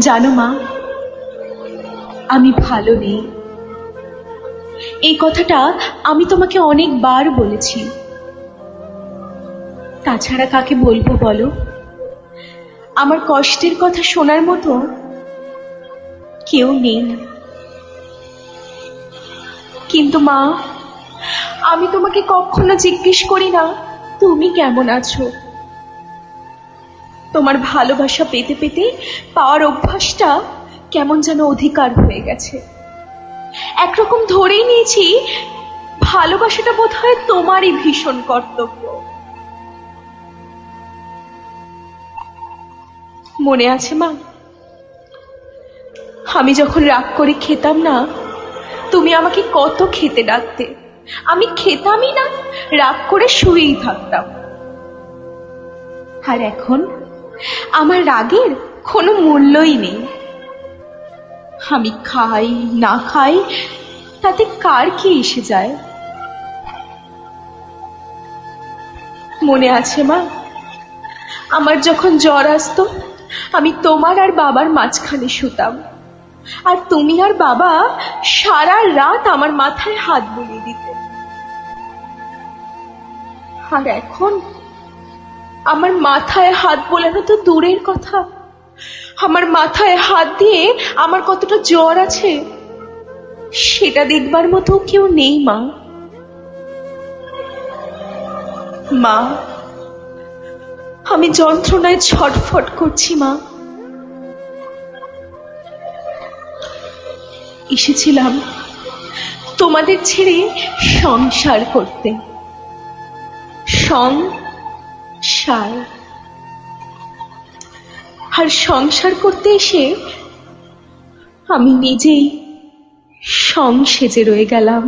জানো মা, আমি ভালো নেই। এই কথাটা আমি তোমাকে অনেকবার বলেছি। তাছাড়া কাকে বলবো বলো? আমার কষ্টের কথা শোনার মতো কেউ নেই। কিন্তু মা, আমি তোমাকে কখনো জিজ্ঞেস করি না তুমি কেমন আছো। তোমার ভালোবাসা পেতে পেতে পাওয়ার অভ্যাসটা কেমন যেন অধিকার হয়ে গেছে। একরকম ধরেই নিয়েছি ভালোবাসাটা বোধহয় তোমারই ভীষণ কর্তব্য। মনে আছে মা, আমি যখন রাগ করে খেতাম না, তুমি আমাকে কত খেতে ডাকতে। আমি খেতামই না, রাগ করে শুয়েই থাকতাম। আর এখন আমার রাগের কোনো মূল্যই নেই। আমি খাই না খাই তাতে কার কি এসে যায়। মনে আছে মা, আমার যখন জ্বর আসতো, আমি তোমার আর বাবার মাঝখানে শুতাম, আর তুমি আর বাবা সারা রাত আমার মাথায় হাত বুলিয়ে দিতে। আর এখন আমার মাথায় হাত বোলানো তো দূরের কথা, আমার মাথায় হাত দিয়ে আমার কতটা জ্বর আছে সেটা দেখবার মতো কেউ নেই। মা, মা, আমি যন্ত্রণায় ছটফট করছি। মা, এসেছিলাম তোমাদের ছেড়ে সংসার করতে। সংসার। আর সংসার করতে এসে আমি নিজেই সং সেজে রয়ে গেলাম।